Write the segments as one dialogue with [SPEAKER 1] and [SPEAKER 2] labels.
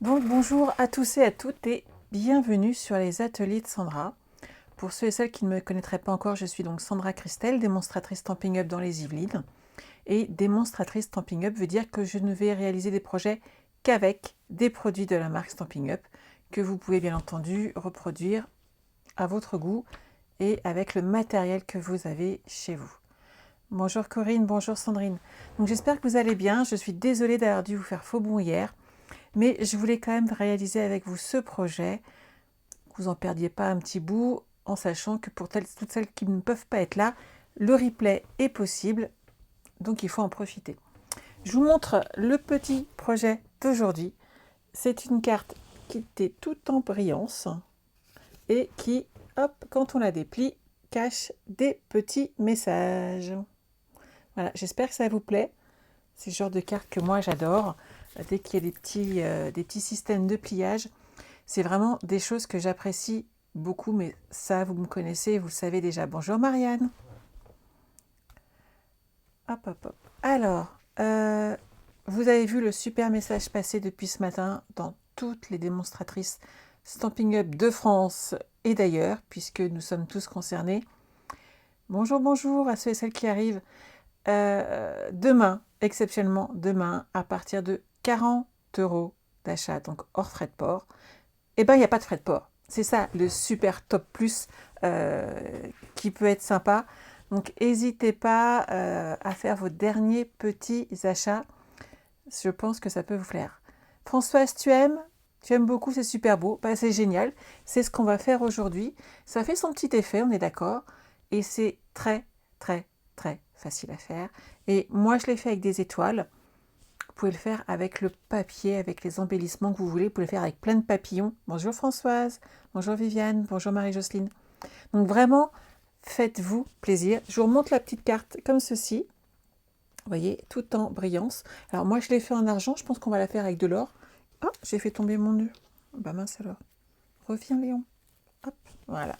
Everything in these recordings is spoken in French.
[SPEAKER 1] Donc bonjour à tous et à toutes et bienvenue sur les ateliers de Sandra. Pour ceux et celles qui ne me connaîtraient pas encore, je suis donc Sandra Christelle, démonstratrice Stampin' Up dans les Yvelines. Et démonstratrice Stampin' Up veut dire que je ne vais réaliser des projets qu'avec des produits de la marque Stampin' Up que vous pouvez bien entendu reproduire à votre goût et avec le matériel que vous avez chez vous. Bonjour Corinne, bonjour Sandrine. Donc j'espère que vous allez bien. Je suis désolée d'avoir dû vous faire faux bond hier. Mais je voulais quand même réaliser avec vous ce projet, que vous n'en perdiez pas un petit bout, en sachant que pour toutes celles qui ne peuvent pas être là, le replay est possible, donc il faut en profiter. Je vous montre le petit projet d'aujourd'hui. C'est une carte qui était toute en brillance et qui, hop, quand on la déplie, cache des petits messages. Voilà, j'espère que ça vous plaît. C'est le genre de carte que moi j'adore. Dès qu'il y a des petits systèmes de pliage, c'est vraiment des choses que j'apprécie beaucoup, mais ça, vous me connaissez, vous le savez déjà. Bonjour Marianne. Hop, hop, hop. Alors, vous avez vu le super message passé depuis ce matin dans toutes les démonstratrices Stampin' Up de France et d'ailleurs, puisque nous sommes tous concernés. Bonjour, bonjour à ceux et celles qui arrivent. Demain, exceptionnellement demain, à partir de 40 € d'achat, donc hors frais de port, eh ben il n'y a pas de frais de port. C'est ça le super top plus qui peut être sympa. Donc n'hésitez pas à faire vos derniers petits achats. Je pense que ça peut vous plaire. Françoise, tu aimes beaucoup, c'est super beau. Bah, c'est génial. C'est ce qu'on va faire aujourd'hui. Ça fait son petit effet, on est d'accord. Et c'est très, très, très facile à faire. Et moi, je l'ai fait avec des étoiles. Vous pouvez le faire avec le papier, avec les embellissements que vous voulez. Vous pouvez le faire avec plein de papillons. Bonjour Françoise, bonjour Viviane, bonjour Marie-Jocelyne. Donc vraiment, faites-vous plaisir. Je vous remonte la petite carte comme ceci. Vous voyez, tout en brillance. Alors moi, je l'ai fait en argent. Je pense qu'on va la faire avec de l'or. Ah, j'ai fait tomber mon nœud. Bah mince alors. Reviens Léon. Hop, voilà.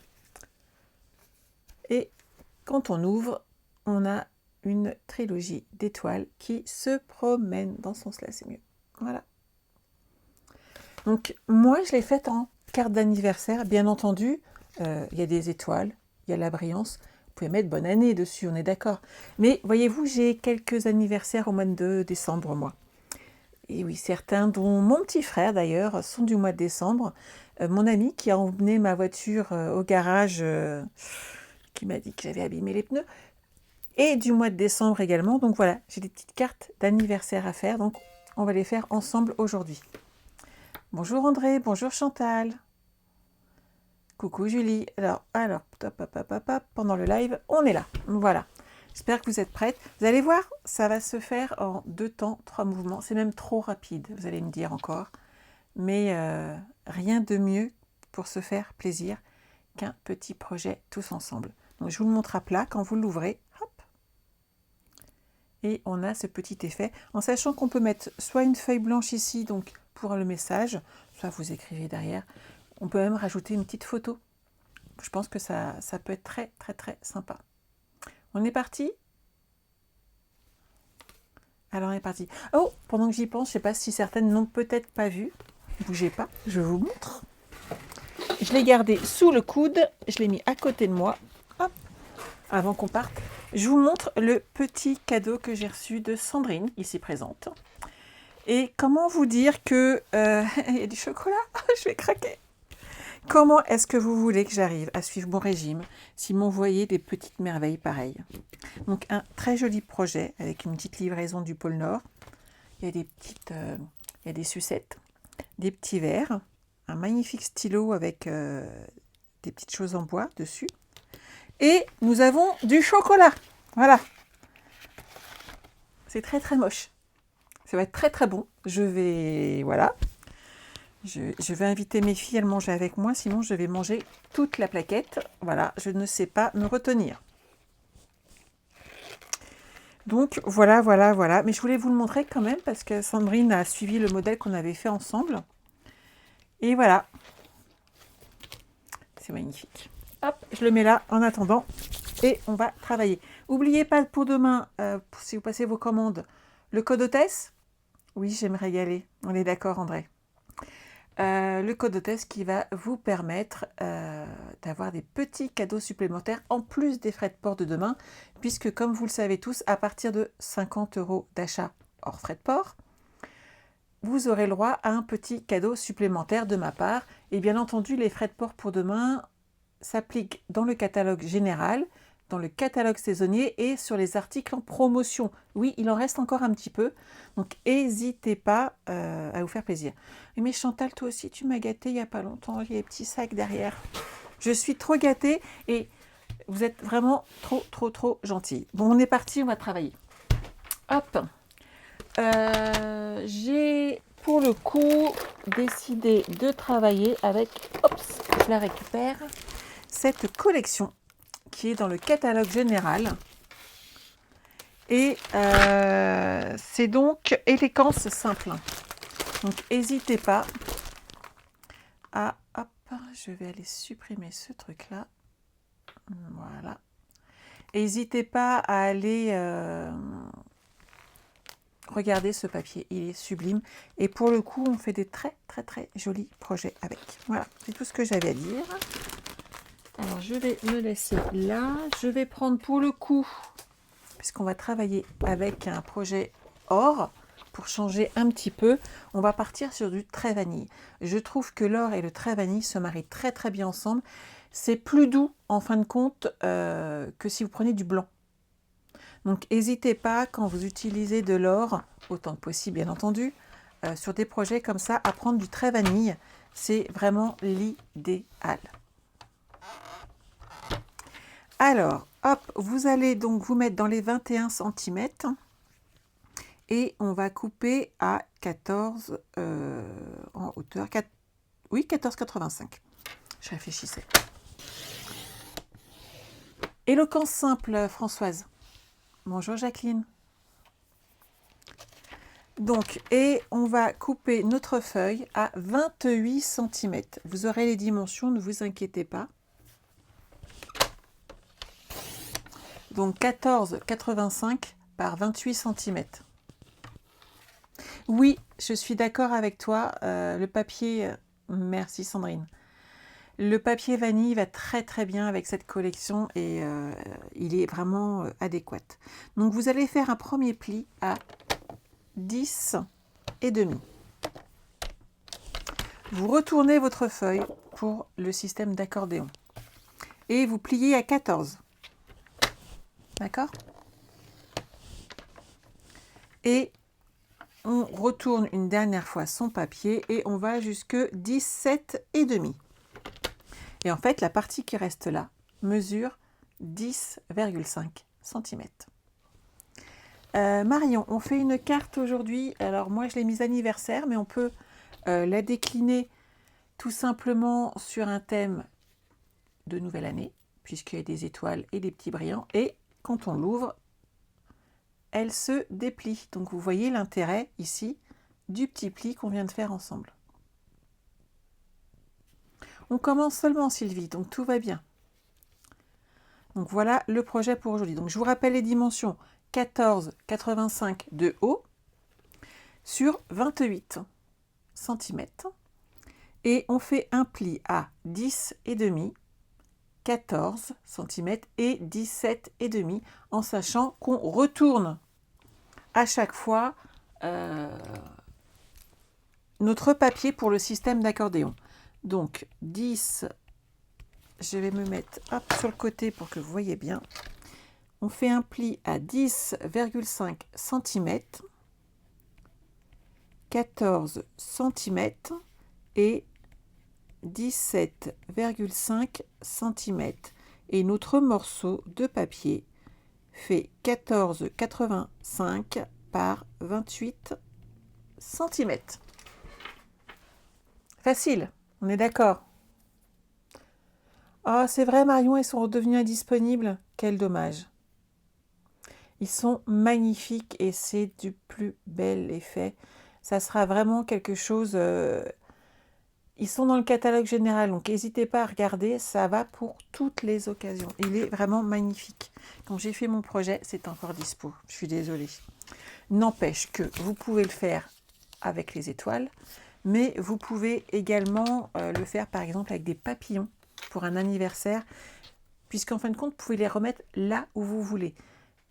[SPEAKER 1] Et quand on ouvre, on a une trilogie d'étoiles qui se promène dans ce sens-là, c'est mieux. Voilà. Donc moi, je l'ai faite en carte d'anniversaire. Bien entendu, il y a des étoiles, il y a la brillance. Vous pouvez mettre bonne année dessus, on est d'accord. Mais voyez-vous, j'ai quelques anniversaires au mois de décembre, moi. Et oui, certains, dont mon petit frère d'ailleurs, sont du mois de décembre. Mon ami qui a emmené ma voiture au garage, qui m'a dit que j'avais abîmé les pneus, et du mois de décembre également. Donc voilà, j'ai des petites cartes d'anniversaire à faire. Donc on va les faire ensemble aujourd'hui. Bonjour André, bonjour Chantal. Coucou Julie. Alors, pendant le live, on est là. Voilà. J'espère que vous êtes prêtes. Vous allez voir, ça va se faire en 2 temps, 3 mouvements. C'est même trop rapide, vous allez me dire encore. Mais rien de mieux pour se faire plaisir qu'un petit projet tous ensemble. Donc je vous le montre à plat quand vous l'ouvrez. Hop. Et on a ce petit effet, en sachant qu'on peut mettre soit une feuille blanche ici, donc pour le message, soit vous écrivez derrière. On peut même rajouter une petite photo. Je pense que ça peut être très, très, très sympa. On est parti? Alors on est parti. Oh, pendant que j'y pense, je ne sais pas si certaines n'ont peut-être pas vu. Bougez pas, je vous montre. Je l'ai gardé sous le coude, je l'ai mis à côté de moi. Hop, avant qu'on parte, je vous montre le petit cadeau que j'ai reçu de Sandrine, ici présente. Et comment vous dire que... il y a du chocolat. Je vais craquer. Comment est-ce que vous voulez que j'arrive à suivre mon régime si m'envoyez des petites merveilles pareilles? Donc un très joli projet avec une petite livraison du pôle Nord. Il y a il y a des sucettes, des petits verres, un magnifique stylo avec des petites choses en bois dessus. Et nous avons du chocolat. Voilà. C'est très très moche. Ça va être très très bon. Voilà. Je vais inviter mes filles à le manger avec moi, sinon je vais manger toute la plaquette. Voilà, je ne sais pas me retenir. Donc voilà. Mais je voulais vous le montrer quand même parce que Sandrine a suivi le modèle qu'on avait fait ensemble. Et voilà. C'est magnifique. Hop, je le mets là en attendant et on va travailler. N'oubliez pas pour demain, si vous passez vos commandes, le code hôtesse. Oui, j'aimerais y aller. On est d'accord, André. le code hôtesse qui va vous permettre d'avoir des petits cadeaux supplémentaires en plus des frais de port de demain, puisque comme vous le savez tous, à partir de 50 € d'achat hors frais de port, vous aurez le droit à un petit cadeau supplémentaire de ma part. Et bien entendu, les frais de port pour demain s'appliquent dans le catalogue général, dans le catalogue saisonnier et sur les articles en promotion. Oui, il en reste encore un petit peu, donc n'hésitez pas à vous faire plaisir. Mais Chantal, toi aussi, tu m'as gâtée il n'y a pas longtemps, il y a des petits sacs derrière. Je suis trop gâtée et vous êtes vraiment trop gentille. Bon, on est parti, on va travailler. Hop, j'ai pour le coup décidé de travailler avec, hop, je la récupère, cette collection qui est dans le catalogue général. Et c'est donc élégance simple. Donc n'hésitez pas à... Hop, je vais aller supprimer ce truc-là. Voilà. N'hésitez pas à aller regarder ce papier. Il est sublime. Et pour le coup, on fait des très jolis projets avec. Voilà, c'est tout ce que j'avais à dire. Alors, je vais me laisser là. Je vais prendre pour le coup, puisqu'on va travailler avec un projet or, pour changer un petit peu, on va partir sur du trait vanille. Je trouve que l'or et le trait vanille se marient très bien ensemble. C'est plus doux, en fin de compte, que si vous prenez du blanc. Donc, n'hésitez pas, quand vous utilisez de l'or, autant que possible, bien entendu, sur des projets comme ça, à prendre du trait vanille. C'est vraiment l'idéal. Alors, hop, vous allez donc vous mettre dans les 21 cm et on va couper à 14 en hauteur. Oui, 14,85. Je réfléchissais. Éloquence simple, Françoise. Bonjour Jacqueline. Donc, et on va couper notre feuille à 28 cm. Vous aurez les dimensions, ne vous inquiétez pas. Donc 14,85 par 28 cm. Oui, je suis d'accord avec toi. Le papier, merci Sandrine. Le papier vanille va très bien avec cette collection et il est vraiment adéquat. Donc vous allez faire un premier pli à 10,5. Vous retournez votre feuille pour le système d'accordéon et vous pliez à 14. D'accord? Et on retourne une dernière fois son papier et on va jusque 17,5. Et en fait, la partie qui reste là mesure 10,5 cm. Marion, on fait une carte aujourd'hui. Alors moi, je l'ai mise anniversaire, mais on peut la décliner tout simplement sur un thème de nouvelle année, puisqu'il y a des étoiles et des petits brillants. Et quand on l'ouvre, elle se déplie. Donc vous voyez l'intérêt ici du petit pli qu'on vient de faire ensemble. On commence seulement Sylvie, donc tout va bien. Donc voilà le projet pour aujourd'hui. Donc je vous rappelle les dimensions, 14,85 de haut sur 28 cm. Et on fait un pli à 10,5, 14 cm et 17,5 en sachant qu'on retourne à chaque fois notre papier pour le système d'accordéon. Donc 10, je vais me mettre hop, sur le côté pour que vous voyez bien. On fait un pli à 10,5 cm, 14 cm et 17,5 cm. Et notre morceau de papier fait 14,85 par 28 cm. Facile, on est d'accord? Ah, c'est vrai Marion, ils sont redevenus indisponibles. Quel dommage. Ils sont magnifiques et c'est du plus bel effet. Ça sera vraiment quelque chose... Ils sont dans le catalogue général, donc n'hésitez pas à regarder. Ça va pour toutes les occasions. Il est vraiment magnifique. Quand j'ai fait mon projet, c'est encore dispo. Je suis désolée. N'empêche que vous pouvez le faire avec les étoiles. mais vous pouvez également le faire par exemple avec des papillons pour un anniversaire, puisqu'en fin de compte, vous pouvez les remettre là où vous voulez.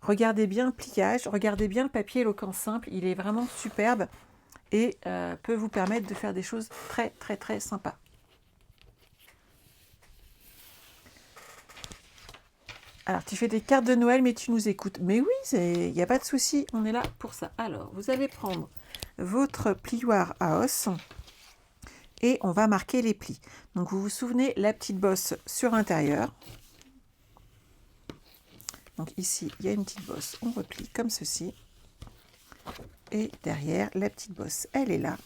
[SPEAKER 1] Regardez bien le pliage, regardez bien le papier éloquent simple, il est vraiment superbe et peut vous permettre de faire des choses très très très sympas. Alors, tu fais des cartes de Noël, mais tu nous écoutes. Mais oui, il n'y a pas de souci, on est là pour ça. Alors, vous allez prendre votre plioir à os et on va marquer les plis. Donc, vous vous souvenez, la petite bosse sur l'intérieur. Donc ici, il y a une petite bosse, on replie comme ceci. Et derrière, la petite bosse, elle est là.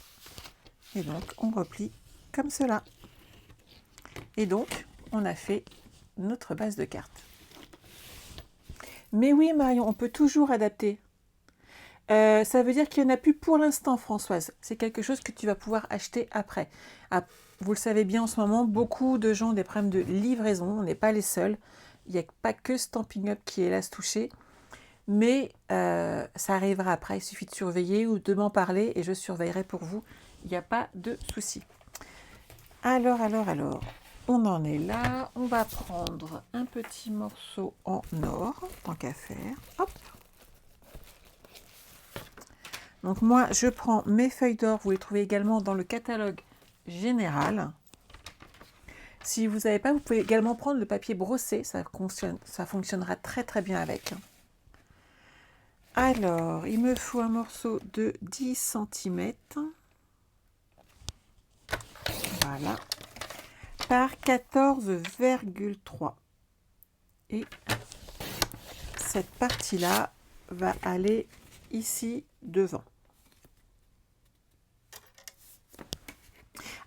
[SPEAKER 1] Et donc, on replie comme cela. Et donc, on a fait notre base de cartes. Mais oui, Marion, on peut toujours adapter. Ça veut dire qu'il n'y en a plus pour l'instant, Françoise. C'est quelque chose que tu vas pouvoir acheter après. Ah, vous le savez bien, en ce moment, beaucoup de gens ont des problèmes de livraison. On n'est pas les seuls. Il n'y a pas que Stampin' Up qui est là à se toucher. Mais ça arrivera après. Il suffit de surveiller ou de m'en parler et je surveillerai pour vous. Il n'y a pas de souci. Alors, on en est là. On va prendre un petit morceau en or, tant qu'à faire. Hop. Donc moi, je prends mes feuilles d'or. Vous les trouvez également dans le catalogue général. Si vous n'avez pas, vous pouvez également prendre le papier brossé. Ça fonctionnera très très bien avec. Alors, il me faut un morceau de 10 cm. Voilà. Par 14,3. Et cette partie-là va aller ici devant.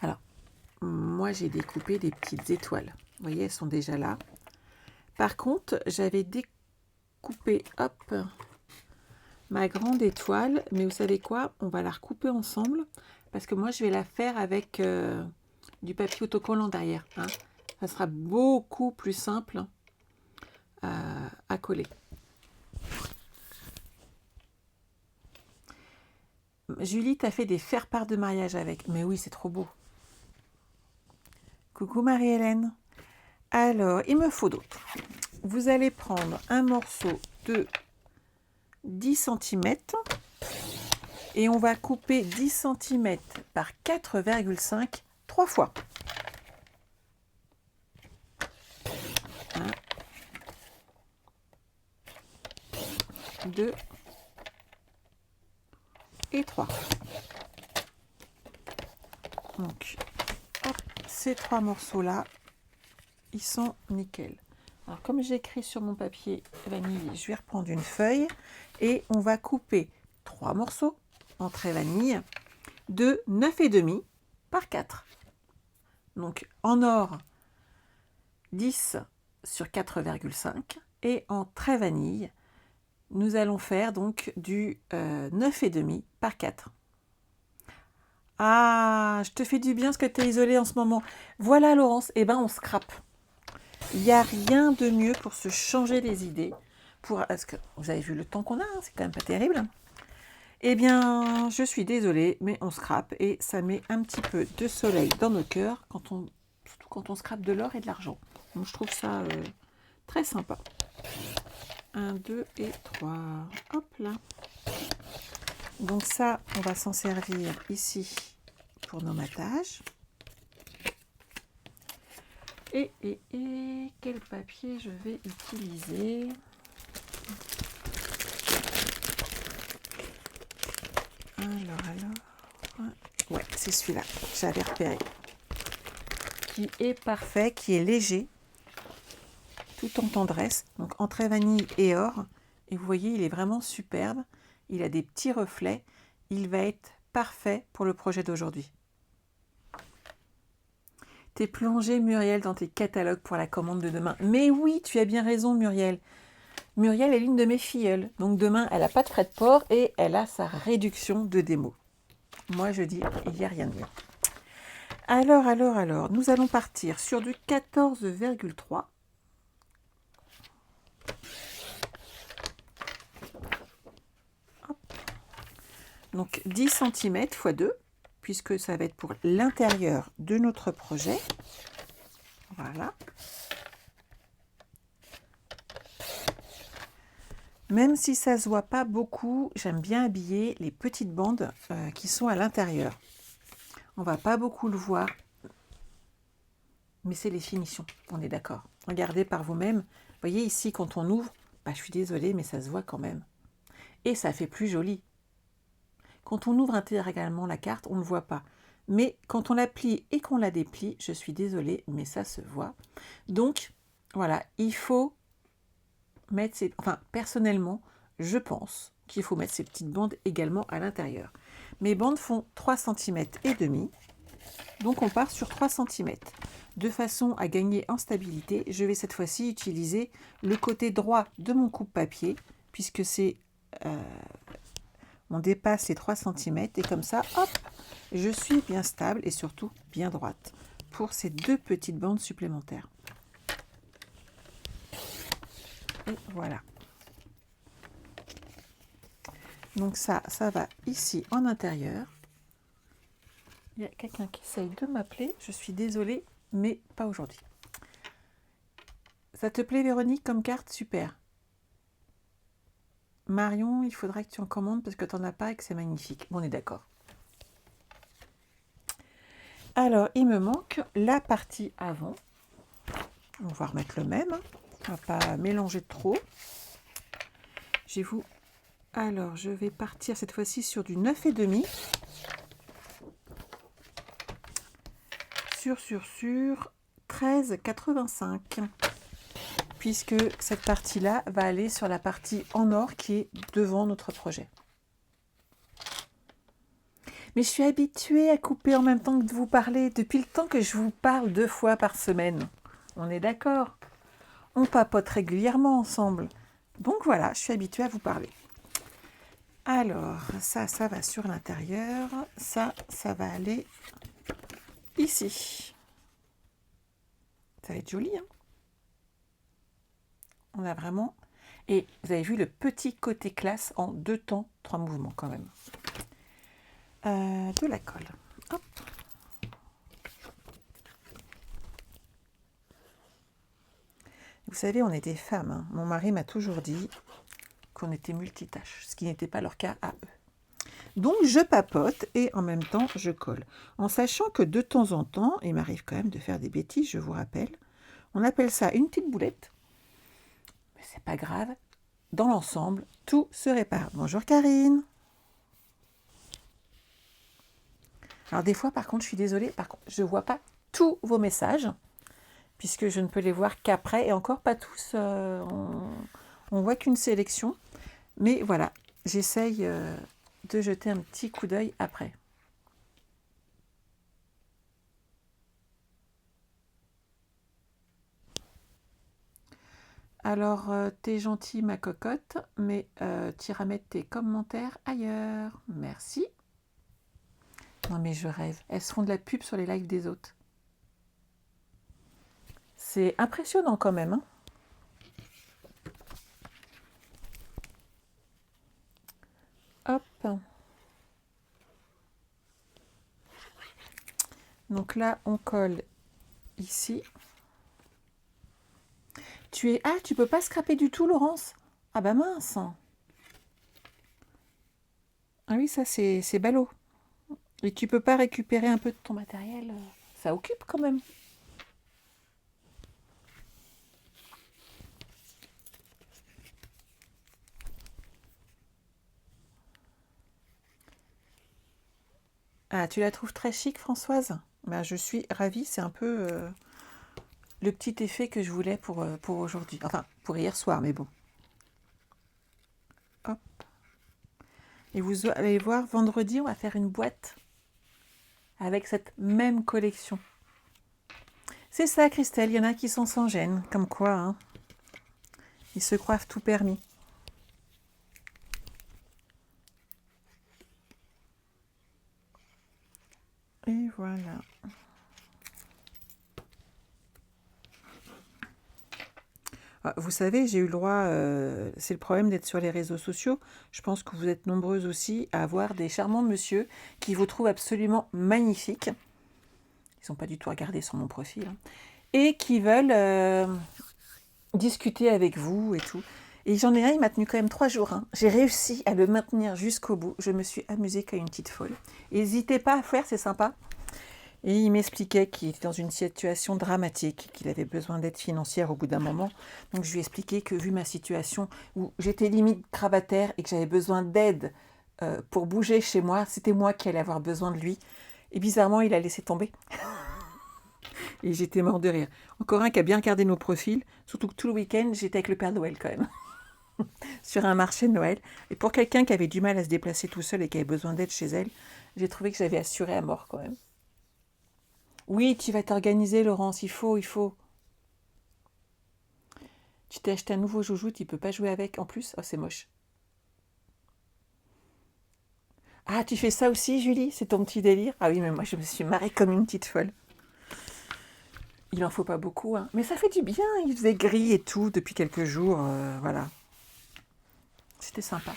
[SPEAKER 1] Alors, moi j'ai découpé des petites étoiles. Vous voyez, elles sont déjà là. Par contre, j'avais découpé, hop, ma grande étoile. Mais vous savez quoi? On va la recouper ensemble. Parce que moi, je vais la faire avec du papier autocollant derrière. Hein. Ça sera beaucoup plus simple à coller. Julie, tu as fait des faire-part de mariage avec. Mais oui, c'est trop beau. Coucou Marie-Hélène. Alors, il me faut d'autres. Vous allez prendre un morceau de 10 cm et on va couper 10 cm par 4,5 3 fois. 1, 2 et 3. Donc, hop, ces 3 morceaux-là, ils sont nickel. Alors, comme j'ai écrit sur mon papier vanille, je vais reprendre une feuille et on va couper 3 morceaux en trait vanille de 9,5 par 4. Donc, en or, 10 sur 4,5 et en trait vanille, nous allons faire donc du 9,5 par 4. Ah, je te fais du bien parce que tu es isolée en ce moment. Voilà, Laurence, eh ben on scrape. Il n'y a rien de mieux pour se changer les idées. Est-ce que vous avez vu le temps qu'on a, hein, c'est quand même pas terrible. Eh bien, je suis désolée, mais on scrape et ça met un petit peu de soleil dans nos cœurs, surtout quand on scrape de l'or et de l'argent. Donc je trouve ça très sympa. 1, 2 et 3. Hop là. Donc ça, on va s'en servir ici pour nos matages. Et quel papier je vais utiliser? Alors. Ouais, c'est celui-là, j'avais repéré. Qui est parfait, qui est léger, tout en tendresse. Donc en trait vanille et or. Et vous voyez, il est vraiment superbe. Il a des petits reflets. Il va être parfait pour le projet d'aujourd'hui. T'es plongée, Muriel, dans tes catalogues pour la commande de demain. Mais oui, tu as bien raison, Muriel. Muriel est l'une de mes filleules. Donc demain, elle n'a pas de frais de port et elle a sa réduction de démo. Moi, je dis, il n'y a rien de mieux. Alors, nous allons partir sur du 14,3. Donc 10 cm x 2. puisque ça va être pour l'intérieur de notre projet. Voilà. Même si ça ne se voit pas beaucoup, j'aime bien habiller les petites bandes qui sont à l'intérieur. On va pas beaucoup le voir, mais c'est les finitions, on est d'accord. Regardez par vous-même. Vous voyez ici, quand on ouvre, bah, je suis désolée, mais ça se voit quand même. Et ça fait plus joli. Quand on ouvre intégralement la carte, on ne le voit pas. Mais quand on la plie et qu'on la déplie, je suis désolée, mais ça se voit. Donc, voilà, il faut mettre ces... Enfin, personnellement, je pense qu'il faut mettre ces petites bandes également à l'intérieur. Mes bandes font 3,5 cm. Donc, on part sur 3 cm. De façon à gagner en stabilité, je vais cette fois-ci utiliser le côté droit de mon coupe-papier, puisque c'est... on dépasse les 3 cm et comme ça, hop, je suis bien stable et surtout bien droite pour ces 2 petites bandes supplémentaires. Et voilà. Donc ça va ici en intérieur. Il y a quelqu'un qui essaye de m'appeler. Je suis désolée, mais pas aujourd'hui. Ça te plaît, Véronique, comme carte? Super. Marion, il faudra que tu en commandes parce que tu n'en as pas et que c'est magnifique. Bon, on est d'accord. Alors, il me manque la partie avant. On va remettre le même. On ne va pas mélanger trop. Alors, je vais partir cette fois-ci sur du 9,5. Sur 13,85. Puisque cette partie-là va aller sur la partie en or qui est devant notre projet. Mais je suis habituée à couper en même temps que de vous parler, depuis le temps que je vous parle 2 fois par semaine. On est d'accord? On papote régulièrement ensemble. Donc voilà, je suis habituée à vous parler. Alors, ça va sur l'intérieur. Ça va aller ici. Ça va être joli, hein? On a vraiment... Et vous avez vu le petit côté classe en 2 temps, 3 mouvements quand même. De la colle. Hop. Vous savez, on est des femmes. Hein. Mon mari m'a toujours dit qu'on était multitâches, ce qui n'était pas leur cas à eux. Donc, je papote et en même temps, je colle. En sachant que de temps en temps, il m'arrive quand même de faire des bêtises, je vous rappelle. On appelle ça une petite boulette. Mais c'est pas grave. Dans l'ensemble, tout se répare. Bonjour Karine. Alors des fois, par contre, je suis désolée, je ne vois pas tous vos messages, puisque je ne peux les voir qu'après, et encore pas tous, on voit qu'une sélection. Mais voilà, j'essaye de jeter un petit coup d'œil après. Alors, t'es gentille ma cocotte, mais tu iras mettre tes commentaires ailleurs. Merci. Non mais je rêve. Elles se font de la pub sur les lives des autres. C'est impressionnant quand même. Hein. Hop. Donc là, on colle ici. Ah, tu peux pas scraper du tout, Laurence? Ah bah mince. Ah oui, ça c'est ballot. Et tu peux pas récupérer un peu de ton matériel? Ça occupe quand même. Ah, tu la trouves très chic, Françoise? Bah, je suis ravie, c'est un peu le petit effet que je voulais pour aujourd'hui. Enfin, pour hier soir, mais bon. Hop. Et vous allez voir, vendredi, on va faire une boîte avec cette même collection. C'est ça, Christelle, il y en a qui sont sans gêne, comme quoi, hein. Ils se croient tout permis. Et voilà. Ah, vous savez, j'ai eu le droit, c'est le problème d'être sur les réseaux sociaux. Je pense que vous êtes nombreuses aussi à avoir des charmants monsieur qui vous trouvent absolument magnifiques. Ils n'ont pas du tout regardé sur mon profil, hein. Et qui veulent discuter avec vous et tout. Et j'en ai un, il m'a tenu quand même 3 jours, hein. J'ai réussi à le maintenir jusqu'au bout. Je me suis amusée comme une petite folle. N'hésitez pas à faire, c'est sympa. Et il m'expliquait qu'il était dans une situation dramatique, qu'il avait besoin d'aide financière au bout d'un moment. Donc je lui ai expliqué que vu ma situation où j'étais limite grabataire et que j'avais besoin d'aide pour bouger chez moi, c'était moi qui allais avoir besoin de lui. Et bizarrement, il a laissé tomber. Et j'étais mort de rire. Encore un qui a bien regardé nos profils, surtout que tout le week-end, j'étais avec le Père Noël quand même, sur un marché de Noël. Et pour quelqu'un qui avait du mal à se déplacer tout seul et qui avait besoin d'aide chez elle, j'ai trouvé que j'avais assuré à mort quand même. Oui, tu vas t'organiser, Laurence, il faut. Tu t'es acheté un nouveau joujou, tu peux pas jouer avec en plus. Oh, c'est moche. Ah, tu fais ça aussi, Julie? C'est ton petit délire? Ah oui, mais moi, je me suis marrée comme une petite folle. Il en faut pas beaucoup, hein. Mais ça fait du bien. Il faisait gris et tout depuis quelques jours. Voilà. C'était sympa.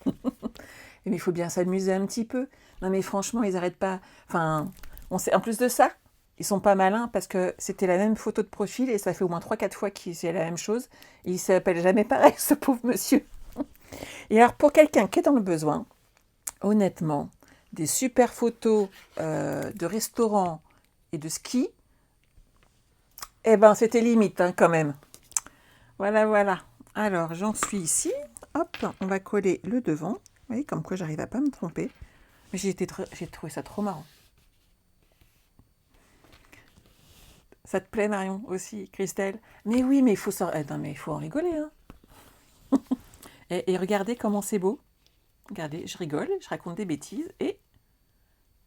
[SPEAKER 1] Mais il faut bien s'amuser un petit peu. Non, mais franchement, ils n'arrêtent pas. Enfin, on sait. En plus de ça, ils sont pas malins parce que c'était la même photo de profil et ça fait au moins 3 4 fois qu'ils faisaient la même chose. Et il s'appelle jamais pareil, ce pauvre monsieur. Et alors, pour quelqu'un qui est dans le besoin, honnêtement, des super photos de restaurants et de ski, eh ben, c'était limite, hein, quand même. Voilà, voilà. Alors, j'en suis ici. Hop, on va coller le devant. Vous voyez, comme quoi j'arrive à pas me tromper. Mais j'ai trouvé ça trop marrant. Ça te plaît, Marion, aussi, Christelle? Mais oui, mais il faut non, mais il faut en rigoler, hein. Et regardez comment c'est beau. Regardez, je rigole, je raconte des bêtises et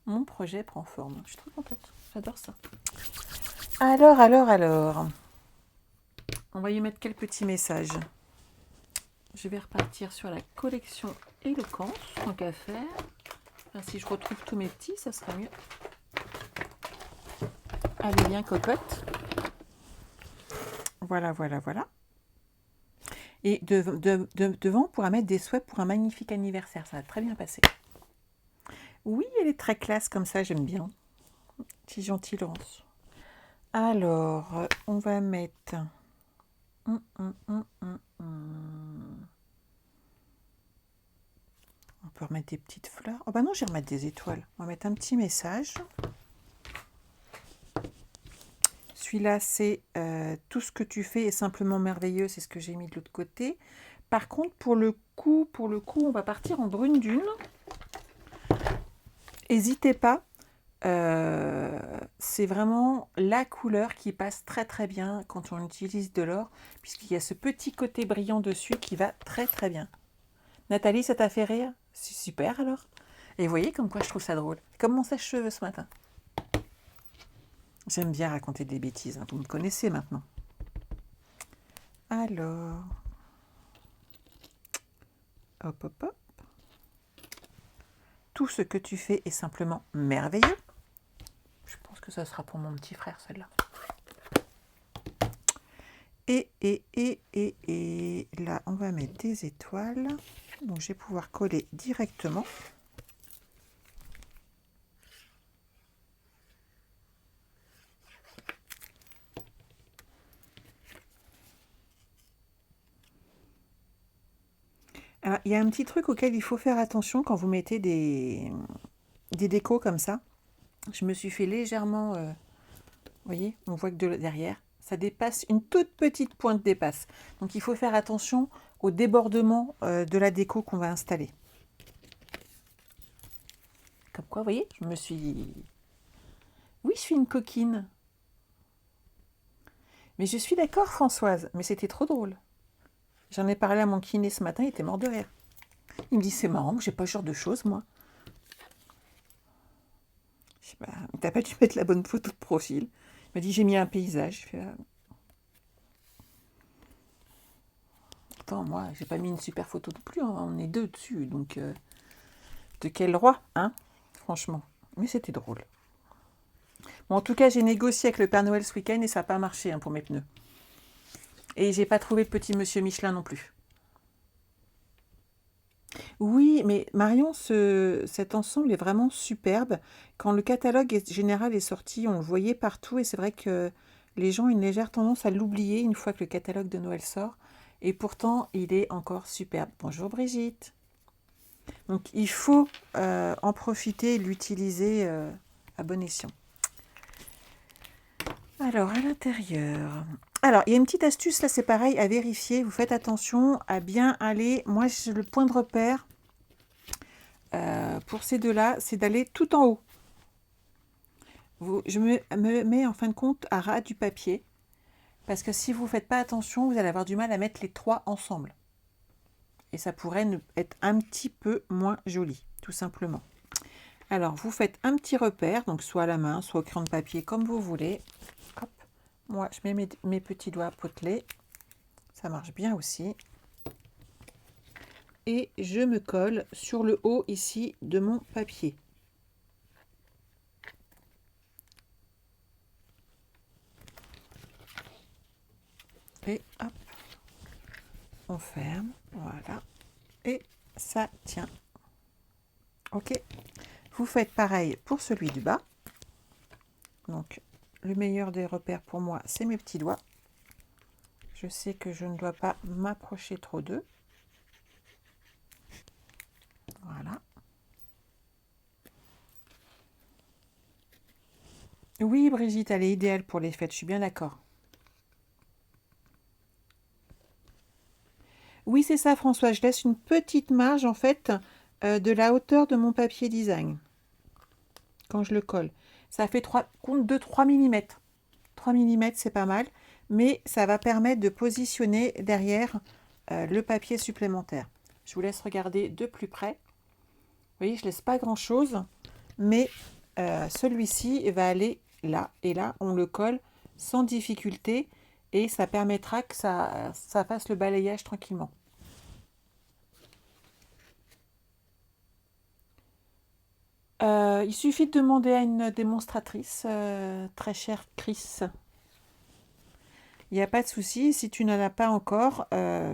[SPEAKER 1] mon projet prend forme. Je suis trop contente. J'adore ça. Alors. On va y mettre quel petit message? Je vais repartir sur la collection Éloquence, tant qu'à faire. Enfin, si je retrouve tous mes petits, ça sera mieux. Allez, bien cocotte. Voilà. Et devant, on pourra mettre des souhaits pour un magnifique anniversaire. Ça va très bien passer. Oui, elle est très classe comme ça, j'aime bien. C'est gentil, Laurence. Alors, on va mettre... On peut remettre des petites fleurs. Oh bah non, je vais remettre des étoiles. On va mettre un petit message. Celui-là, c'est tout ce que tu fais est simplement merveilleux. C'est ce que j'ai mis de l'autre côté. Par contre, pour le coup, on va partir en brune dune. N'hésitez pas. C'est vraiment la couleur qui passe très très bien quand on utilise de l'or, puisqu'il y a ce petit côté brillant dessus qui va très très bien. Nathalie, ça t'a fait rire? C'est super alors. Et vous voyez comme quoi je trouve ça drôle. Comme mon sèche-cheveux ce matin. J'aime bien raconter des bêtises, hein. Vous me connaissez maintenant. Alors, hop. Tout ce que tu fais est simplement merveilleux. Je pense que ça sera pour mon petit frère, celle-là. Et là, on va mettre des étoiles. Donc, je vais pouvoir coller directement. Alors, il y a un petit truc auquel il faut faire attention quand vous mettez des décos comme ça. Je me suis fait légèrement... vous voyez, on voit que derrière, ça dépasse, une toute petite pointe dépasse. Donc, il faut faire attention au débordement de la déco qu'on va installer. Comme quoi, vous voyez, je me suis... Oui, je suis une coquine. Mais je suis d'accord, Françoise, mais c'était trop drôle. J'en ai parlé à mon kiné ce matin, il était mort de rire. Il me dit, c'est marrant, j'ai pas ce genre de choses, moi. Je sais pas, t'as pas dû mettre la bonne photo de profil. Il m'a dit, j'ai mis un paysage. Je fais, Pourtant, moi, j'ai pas mis une super photo non plus, hein. On est deux dessus, donc... de quel roi, hein? Franchement. Mais c'était drôle. Bon, en tout cas, j'ai négocié avec le Père Noël ce week-end et ça n'a pas marché, hein, pour mes pneus. Et j'ai pas trouvé le petit monsieur Michelin non plus. Oui, mais Marion, cet ensemble est vraiment superbe. Quand le catalogue général est sorti, on le voyait partout et c'est vrai que les gens ont une légère tendance à l'oublier une fois que le catalogue de Noël sort. Et pourtant, il est encore superbe. Bonjour Brigitte. Donc il faut en profiter et l'utiliser à bon escient. Alors, à l'intérieur. Alors, il y a une petite astuce, là, c'est pareil, à vérifier. Vous faites attention à bien aller. Moi, le point de repère pour ces deux-là, c'est d'aller tout en haut. Je me mets en fin de compte à ras du papier. Parce que si vous ne faites pas attention, vous allez avoir du mal à mettre les trois ensemble. Et ça pourrait être un petit peu moins joli, tout simplement. Alors, vous faites un petit repère, donc soit à la main, soit au crayon de papier, comme vous voulez. Hop. Moi, je mets mes petits doigts potelés. Ça marche bien aussi. Et je me colle sur le haut ici de mon papier. Et hop, on ferme, voilà. Et ça tient. Ok. Vous faites pareil pour celui du bas. Donc, le meilleur des repères pour moi, c'est mes petits doigts. Je sais que je ne dois pas m'approcher trop d'eux. Voilà. Oui, Brigitte, elle est idéale pour les fêtes, je suis bien d'accord. Oui, c'est ça, François. Je laisse une petite marge, en fait, de la hauteur de mon papier design. Quand je le colle. Ça fait compte de 3 mm. 3 mm, c'est pas mal. Mais ça va permettre de positionner derrière le papier supplémentaire. Je vous laisse regarder de plus près. Vous voyez, je laisse pas grand-chose. Mais celui-ci va aller là. Et là, on le colle sans difficulté. Et ça permettra que ça fasse le balayage tranquillement. Il suffit de demander à une démonstratrice, très chère Chris. Il n'y a pas de souci. Si tu n'en as pas encore,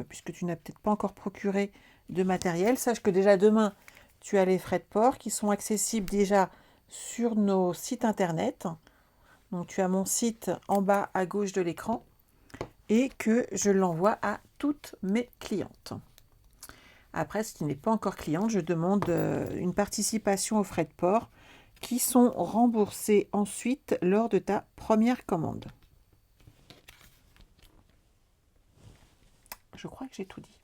[SPEAKER 1] puisque tu n'as peut-être pas encore procuré de matériel, sache que déjà demain, tu as les frais de port qui sont accessibles déjà sur nos sites internet. Donc tu as mon site en bas à gauche de l'écran et que je l'envoie à toutes mes clientes. Après, si tu n'es pas encore cliente, je demande une participation aux frais de port qui sont remboursés ensuite lors de ta première commande. Je crois que j'ai tout dit.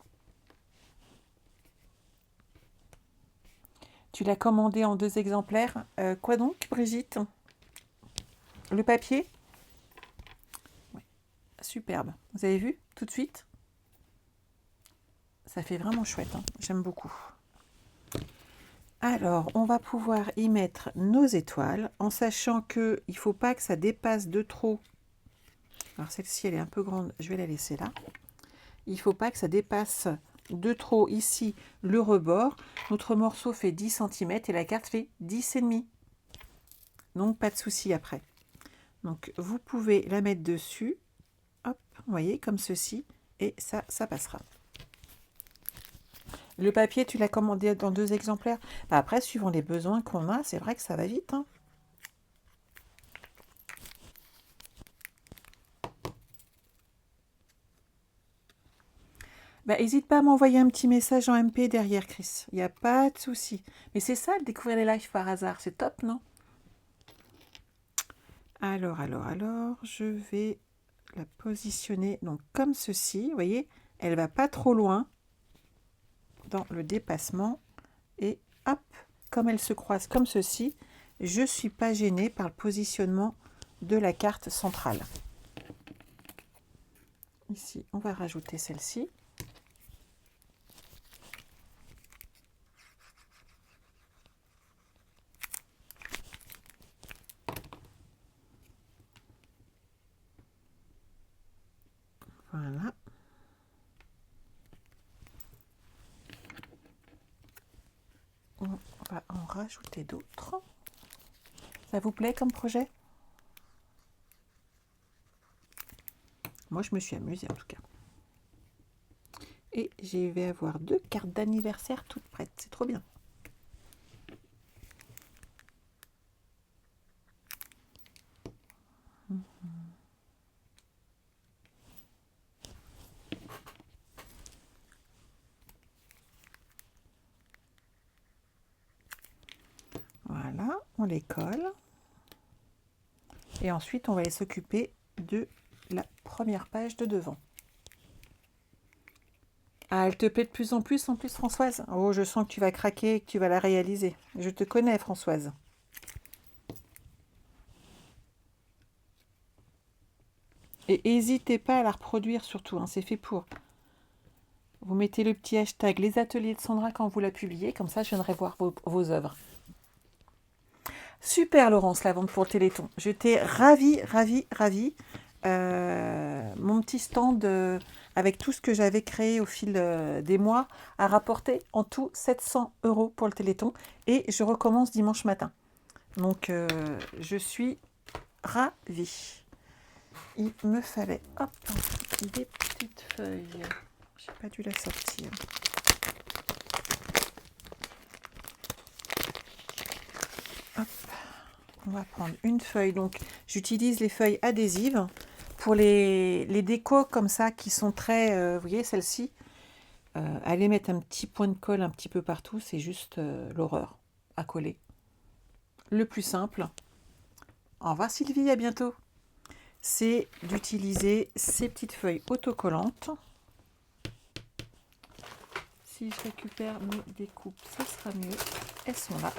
[SPEAKER 1] Tu l'as commandé en 2 exemplaires. Quoi donc, Brigitte? Le papier? Oui, superbe. Vous avez vu tout de suite? Ça fait vraiment chouette, hein. J'aime beaucoup. Alors, on va pouvoir y mettre nos étoiles en sachant qu'il ne faut pas que ça dépasse de trop. Alors, celle-ci, elle est un peu grande. Je vais la laisser là. Il ne faut pas que ça dépasse de trop ici le rebord. Notre morceau fait 10 cm et la carte fait 10,5. Donc, pas de souci après. Donc, vous pouvez la mettre dessus. Hop, vous voyez, comme ceci. Et ça passera. Le papier, tu l'as commandé dans 2 exemplaires. Après, suivant les besoins qu'on a, c'est vrai que ça va vite, hein. N'hésite pas à m'envoyer un petit message en MP derrière, Chris. Il n'y a pas de souci. Mais c'est ça, de découvrir les lives par hasard. C'est top, non? Alors, je vais la positionner donc comme ceci. Vous voyez, elle ne va pas trop loin dans le dépassement. Et hop, comme elle se croise comme ceci, je ne suis pas gênée par le positionnement de la carte centrale. Ici, on va rajouter celle-ci. Voilà. On va en rajouter d'autres. Ça vous plaît comme projet? Moi, je me suis amusée en tout cas. Et je vais avoir 2 cartes d'anniversaire toutes prêtes. C'est trop bien. Voilà, on les colle. Et ensuite, on va s'occuper de la première page de devant. Ah, elle te plaît de plus en plus, Françoise? Oh, je sens que tu vas craquer et que tu vas la réaliser. Je te connais, Françoise. Et n'hésitez pas à la reproduire surtout, hein, c'est fait pour. Vous mettez le petit hashtag les ateliers de Sandra quand vous la publiez, comme ça je viendrai voir vos œuvres. Super Laurence, la vente pour le Téléthon. J'étais ravie. Mon petit stand avec tout ce que j'avais créé au fil des mois a rapporté en tout 700 € pour le Téléthon et je recommence dimanche matin. Donc je suis ravie. Il me fallait des petites feuilles. J'ai pas dû la sortir. Hop. On va prendre une feuille. Donc j'utilise les feuilles adhésives pour les décos comme ça qui sont très, vous voyez celle-ci, aller mettre un petit point de colle un petit peu partout, c'est juste l'horreur à coller. Le plus simple, au revoir Sylvie, à bientôt, c'est d'utiliser ces petites feuilles autocollantes. Si je récupère mes découpes, ça sera mieux. Elles sont là.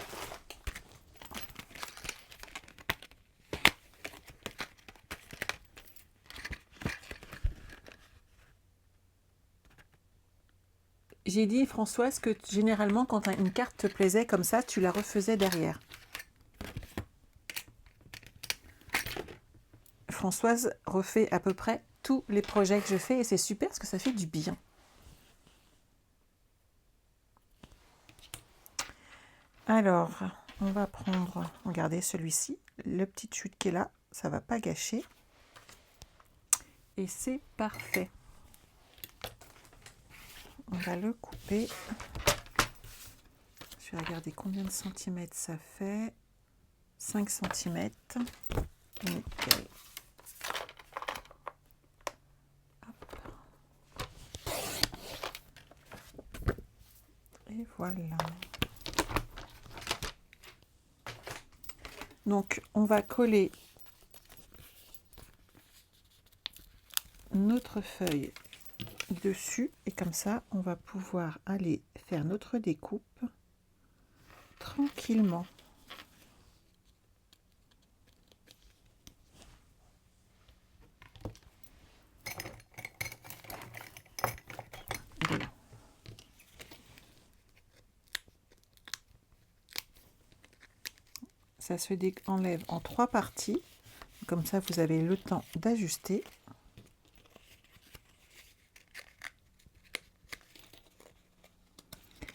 [SPEAKER 1] J'ai dit, Françoise, que généralement, quand une carte te plaisait comme ça, tu la refaisais derrière. Françoise refait à peu près tous les projets que je fais et c'est super parce que ça fait du bien. Alors, on va prendre, regardez celui-ci, le petit chute qui est là, ça va pas gâcher. Et c'est parfait. On va le couper. Je vais regarder combien de centimètres ça fait. 5 cm. Nickel. Hop. Et voilà. Donc, on va coller notre feuille dessus et comme ça, on va pouvoir aller faire notre découpe tranquillement. Voilà. Ça se enlève en 3 parties. Comme ça, vous avez le temps d'ajuster.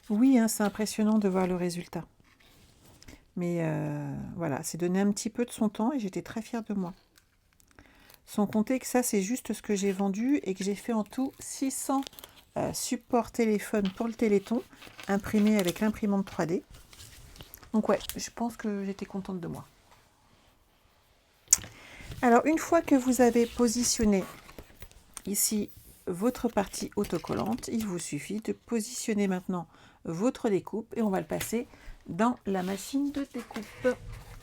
[SPEAKER 1] Oui, hein, c'est impressionnant de voir le résultat. Mais voilà, c'est donné un petit peu de son temps et j'étais très fière de moi. Sans compter que ça, c'est juste ce que j'ai vendu et que j'ai fait en tout 600 supports téléphone pour le Téléthon, imprimés avec l'imprimante 3D. Donc ouais, je pense que j'étais contente de moi. Alors, une fois que vous avez positionné ici votre partie autocollante, il vous suffit de positionner maintenant votre découpe et on va le passer dans la machine de découpe.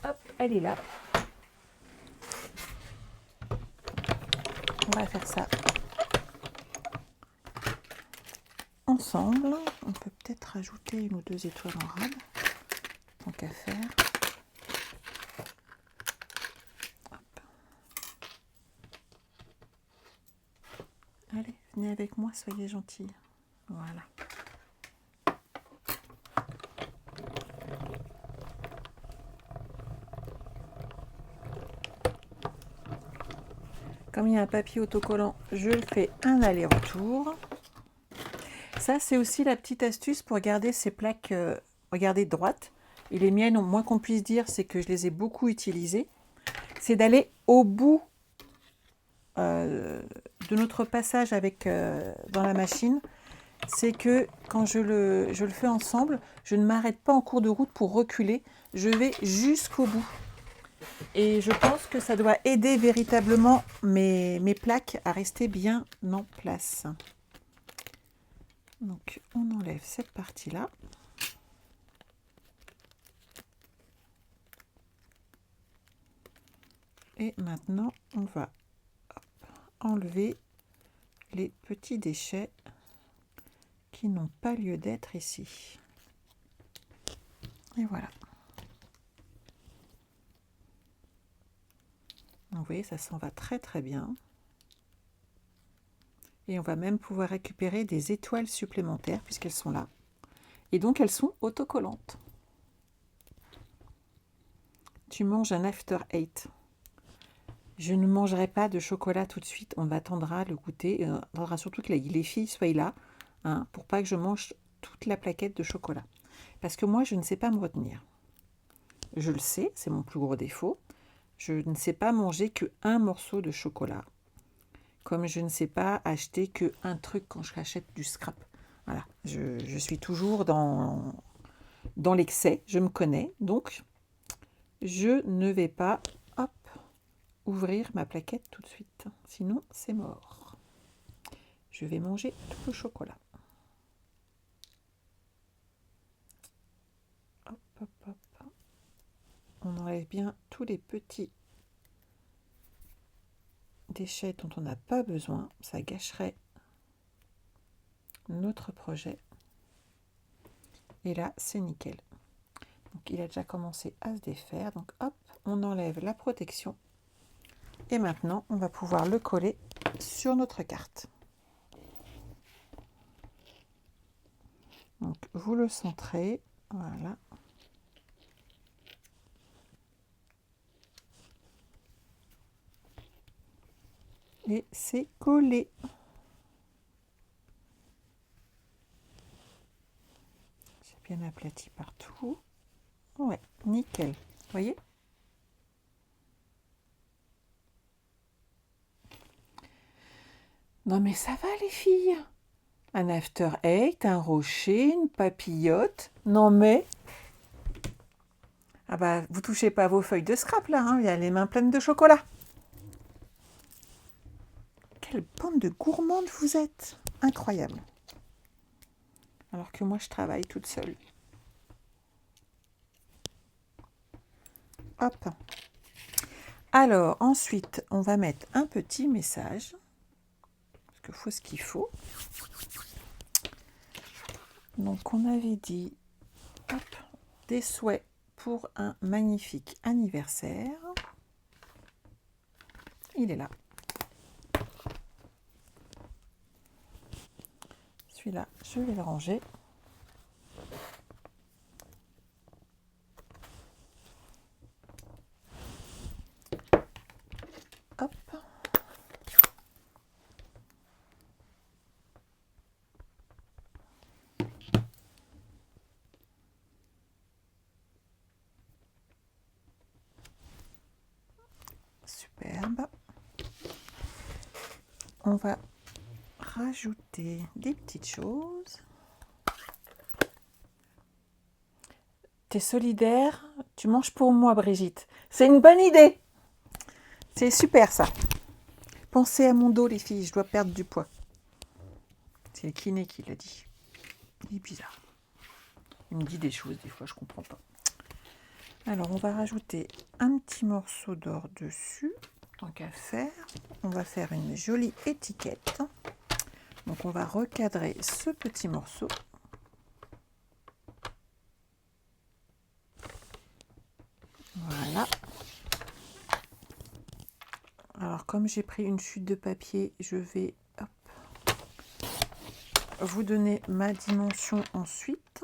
[SPEAKER 1] Hop, elle est là. On va faire ça ensemble. On peut peut-être rajouter 1 ou 2 étoiles en rade, tant qu'à faire. Hop. Allez, venez avec moi, soyez gentils. Voilà. Comme il y a un papier autocollant, je le fais un aller-retour. Ça, c'est aussi la petite astuce pour garder ces plaques, regardez, droites. Et les miennes, au moins qu'on puisse dire, c'est que je les ai beaucoup utilisées. C'est d'aller au bout de notre passage avec dans la machine, c'est que quand je le fais ensemble, je ne m'arrête pas en cours de route pour reculer, je vais jusqu'au bout. Et je pense que ça doit aider véritablement mes plaques à rester bien en place. Donc on enlève cette partie-là. Et maintenant, on va enlever les petits déchets qui n'ont pas lieu d'être ici. Et voilà. Vous voyez, ça s'en va très très bien. Et on va même pouvoir récupérer des étoiles supplémentaires puisqu'elles sont là. Et donc elles sont autocollantes. Tu manges un after 8. Je ne mangerai pas de chocolat tout de suite. On attendra le goûter. On attendra surtout que les filles soient là, hein, pour pas que je mange toute la plaquette de chocolat. Parce que moi, je ne sais pas me retenir. Je le sais, c'est mon plus gros défaut. Je ne sais pas manger qu'un morceau de chocolat. Comme je ne sais pas acheter qu'un truc quand je achète du scrap. Voilà, je suis toujours dans l'excès. Je me connais. Donc, je ne vais pas ouvrir ma plaquette tout de suite. Sinon, c'est mort. Je vais manger tout le chocolat. Hop, hop, hop. On enlève bien tous les petits déchets dont on n'a pas besoin. Ça gâcherait notre projet. Et là, c'est nickel. Donc, il a déjà commencé à se défaire. Donc, hop, on enlève la protection. Et maintenant, on va pouvoir le coller sur notre carte. Donc, vous le centrez. Voilà. Et c'est collé. J'ai bien aplati partout. Ouais, nickel. Vous voyez ? Non mais ça va les filles. Un after 8, un rocher, une papillote. Non mais... Ah bah, vous touchez pas vos feuilles de scrap là, hein. Il y a les mains pleines de chocolat. Quelle bande de gourmandes vous êtes. Incroyable. Alors que moi, je travaille toute seule. Hop. Alors, ensuite, on va mettre un petit message. Parce qu'il faut ce qu'il faut. Donc, on avait dit hop, des souhaits pour un magnifique anniversaire. Il est là. Celui-là, je vais le ranger. Hop. Superbe. On va rajouter des petites choses. T'es solidaire, tu manges pour moi, Brigitte. C'est une bonne idée. C'est super ça. Pensez à mon dos, les filles, je dois perdre du poids. C'est le kiné qui l'a dit. Il est bizarre. Il me dit des choses, des fois, je comprends pas. Alors, on va rajouter un petit morceau d'or dessus. Tant qu'à faire, on va faire une jolie étiquette. Donc, on va recadrer ce petit morceau. Voilà. Alors, comme j'ai pris une chute de papier, je vais vous donner ma dimension ensuite.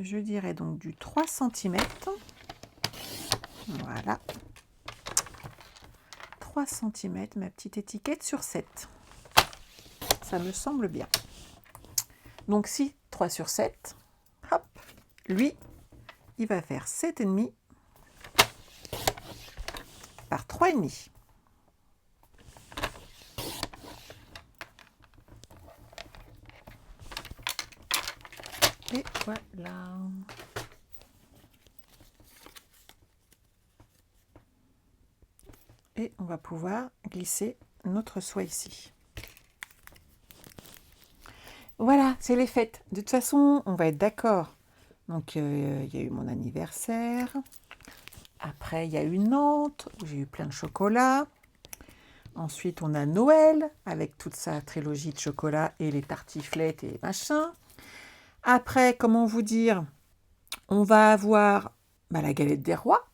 [SPEAKER 1] Je dirais donc du 3 cm. Voilà. 3 cm, ma petite étiquette sur 7. Ça me semble bien. Donc si 3 sur 7, hop, lui, il va faire 7,5 par 3,5. Voilà. Et on va pouvoir glisser notre soie ici. Voilà, c'est les fêtes. De toute façon, on va être d'accord. Donc, il y a eu mon anniversaire. Après, il y a eu Nantes, où j'ai eu plein de chocolat. Ensuite, on a Noël, avec toute sa trilogie de chocolat et les tartiflettes et machin. Après, comment vous dire, on va avoir la galette des rois.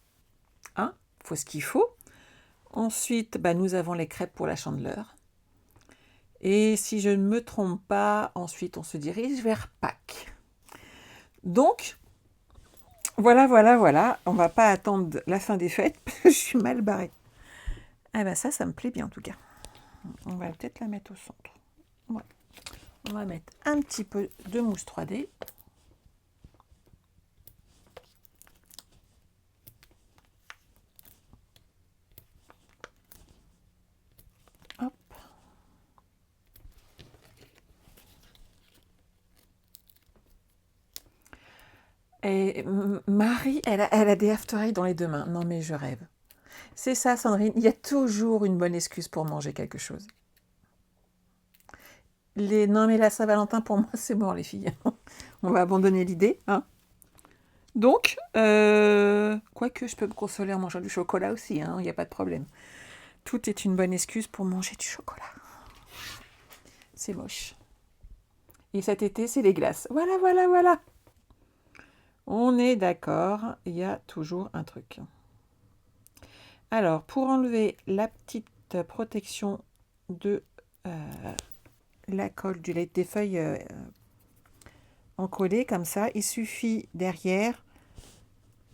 [SPEAKER 1] Hein, faut ce qu'il faut. Ensuite, nous avons les crêpes pour la Chandeleur. Et si je ne me trompe pas, ensuite, on se dirige vers Pâques. Donc, voilà. On va pas attendre la fin des fêtes, parce que je suis mal barrée. Ah ben ça me plaît bien en tout cas. On va peut-être la mettre au centre. Ouais. On va mettre un petit peu de mousse 3D. Hop. Et Marie, elle a des after dans les deux mains. Non mais je rêve. C'est ça, Sandrine. Il y a toujours une bonne excuse pour manger quelque chose. Non mais la Saint-Valentin, pour moi, c'est mort, les filles. On va abandonner l'idée. Hein. Donc, quoique je peux me consoler en mangeant du chocolat aussi, il n'y a pas de problème. Tout est une bonne excuse pour manger du chocolat. C'est moche. Et cet été, c'est les glaces. Voilà. On est d'accord, il y a toujours un truc. Alors, pour enlever la petite protection de la colle des feuilles encollées comme ça, il suffit derrière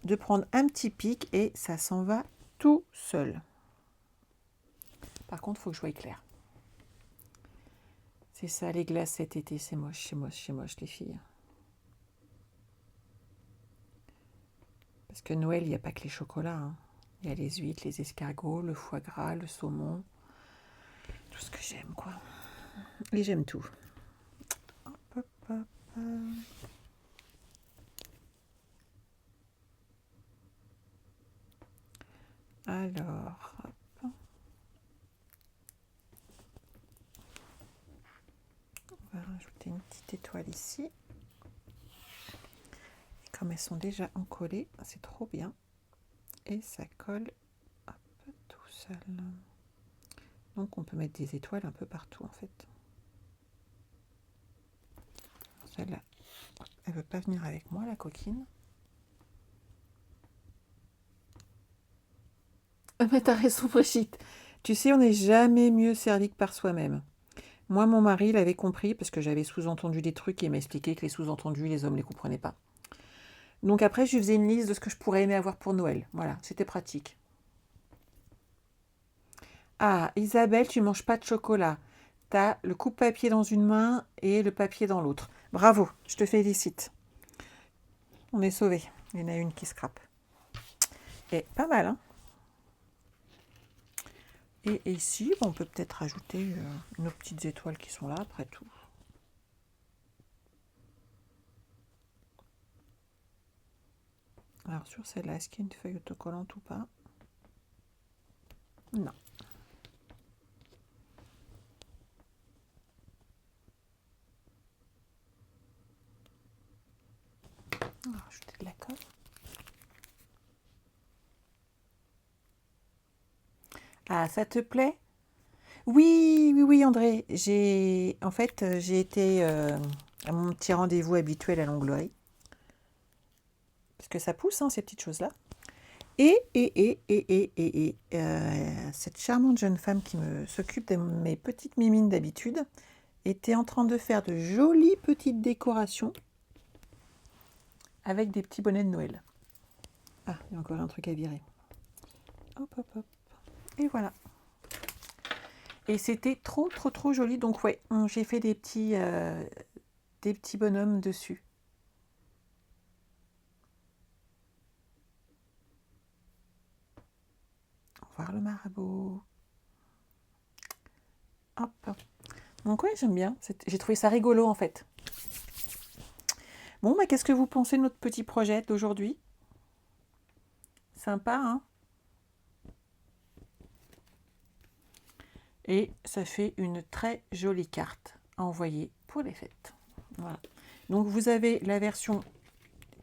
[SPEAKER 1] de prendre un petit pic et ça s'en va tout seul. Par contre, il faut que je sois clair. C'est ça, les glaces cet été, c'est moche, les filles. Parce que Noël, il n'y a pas que les chocolats. Hein. Il y a les huîtres, les escargots, le foie gras, le saumon. Tout ce que j'aime, quoi. Et j'aime tout. Hop. Alors, hop. On va rajouter une petite étoile ici. Et comme elles sont déjà encollées, c'est trop bien. Et ça colle tout seul. Donc on peut mettre des étoiles un peu partout en fait. Celle-là, elle veut pas venir avec moi, la coquine. Mais t'as raison, Brigitte. Tu sais, on n'est jamais mieux servi que par soi-même. Moi, mon mari l'avait compris parce que j'avais sous-entendu des trucs et il m'expliquait que les sous-entendus, les hommes ne les comprenaient pas. Donc après, je lui faisais une liste de ce que je pourrais aimer avoir pour Noël. Voilà, c'était pratique. Ah, Isabelle, tu manges pas de chocolat. T'as le coupe-papier dans une main et le papier dans l'autre. Bravo, je te félicite. On est sauvés. Il y en a une qui scrape. Et pas mal, hein. Et ici, on peut peut-être rajouter nos petites étoiles qui sont là, après tout. Alors sur celle-là, est-ce qu'il y a une feuille autocollante ou pas? Non. On va rajouter de la colle. Ah, ça te plaît? Oui, André. J'ai été à mon petit rendez-vous habituel à Longlois. Parce que ça pousse, hein, ces petites choses-là. Et cette charmante jeune femme qui s'occupe de mes petites mimines d'habitude était en train de faire de jolies petites décorations avec des petits bonnets de Noël. Ah, il y a encore un truc à virer. Hop. Et voilà. Et c'était trop joli. Donc ouais, j'ai fait des petits bonhommes dessus. Au revoir le marabout. Hop. Donc ouais, j'aime bien. J'ai trouvé ça rigolo en fait. Bon, bah, qu'est-ce que vous pensez de notre petit projet d'aujourd'hui? Sympa, hein? Et ça fait une très jolie carte à envoyer pour les fêtes. Voilà. Donc vous avez la version...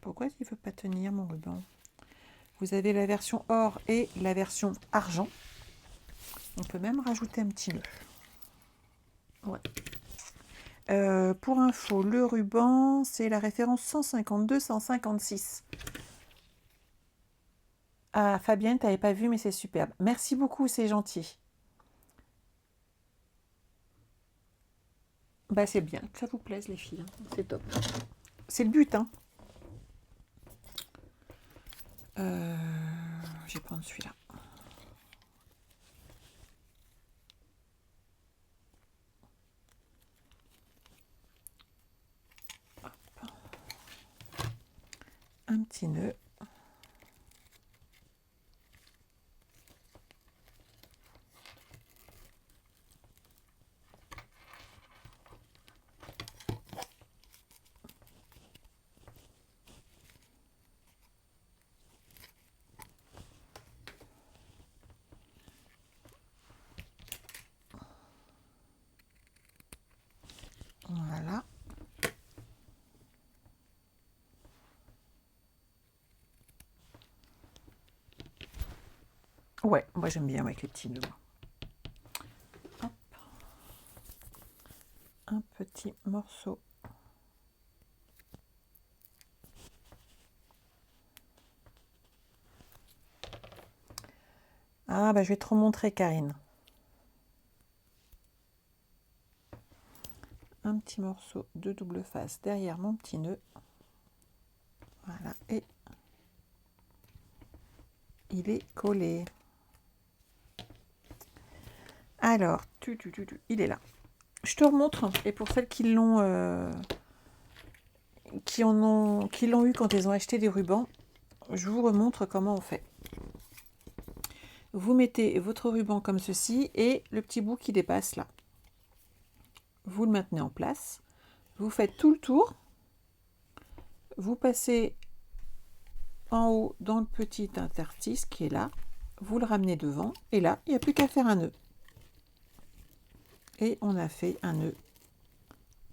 [SPEAKER 1] Pourquoi il ne veut pas tenir mon ruban? Vous avez la version or et la version argent. On peut même rajouter un petit nœud. Ouais. Pour info, le ruban, c'est la référence 152-156. Ah, Fabienne, tu n'avais pas vu, mais c'est superbe. Merci beaucoup, c'est gentil. Bah, c'est bien que ça vous plaise, les filles. Hein. C'est top. C'est le but, hein. Je vais prendre celui-là. Un petit nœud. Voilà. Ouais, moi j'aime bien avec les petits nœuds. Hop. Un petit morceau. Ah, bah je vais te remontrer, Karine. Un petit morceau de double face derrière mon petit nœud. Voilà, et il est collé. Alors, il est là. Je te remontre, et pour celles qui l'ont eu quand elles ont acheté des rubans, je vous remontre comment on fait. Vous mettez votre ruban comme ceci et le petit bout qui dépasse là. Vous le maintenez en place. Vous faites tout le tour. Vous passez en haut dans le petit interstice qui est là. Vous le ramenez devant et là, il n'y a plus qu'à faire un nœud. Et on a fait un nœud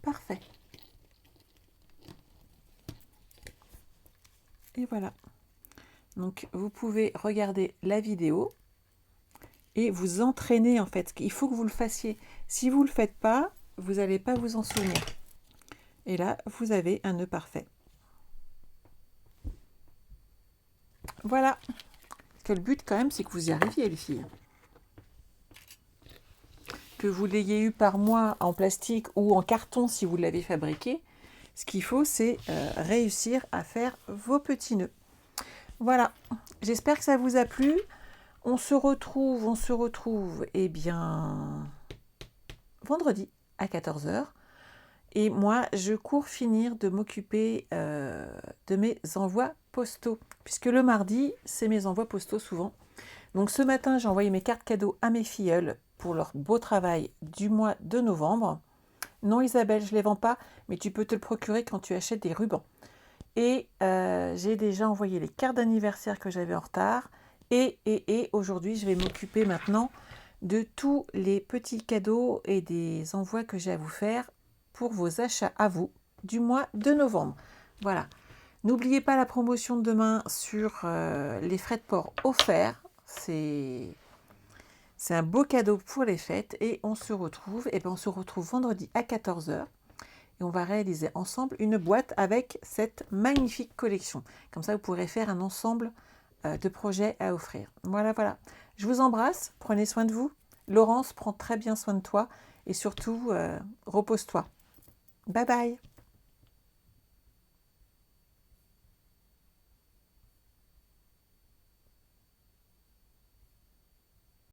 [SPEAKER 1] parfait. Et voilà. Donc vous pouvez regarder la vidéo et vous entraîner en fait. Il faut que vous le fassiez. Si vous ne le faites pas, vous n'allez pas vous en souvenir. Et là, vous avez un nœud parfait. Voilà. Parce que le but quand même, c'est que vous y arriviez, les filles. Que vous l'ayez eu par moi en plastique ou en carton si vous l'avez fabriqué, ce qu'il faut, c'est réussir à faire vos petits nœuds. Voilà. J'espère que ça vous a plu. On se retrouve, eh bien, vendredi à 14 h. Et moi, je cours finir de m'occuper de mes envois postaux. Puisque le mardi, c'est mes envois postaux souvent. Donc ce matin, j'ai envoyé mes cartes cadeaux à mes filleules pour leur beau travail du mois de novembre. Non Isabelle, je ne les vends pas, mais tu peux te le procurer quand tu achètes des rubans. Et j'ai déjà envoyé les cartes d'anniversaire que j'avais en retard. Et aujourd'hui, je vais m'occuper maintenant de tous les petits cadeaux et des envois que j'ai à vous faire pour vos achats à vous du mois de novembre. Voilà. N'oubliez pas la promotion de demain sur les frais de port offerts. C'est un beau cadeau pour les fêtes. Et on se retrouve, on se retrouve vendredi à 14 h. Et on va réaliser ensemble une boîte avec cette magnifique collection. Comme ça, vous pourrez faire un ensemble de projets à offrir. Voilà, voilà. Je vous embrasse. Prenez soin de vous. Laurence, prends très bien soin de toi. Et surtout, repose-toi. Bye bye.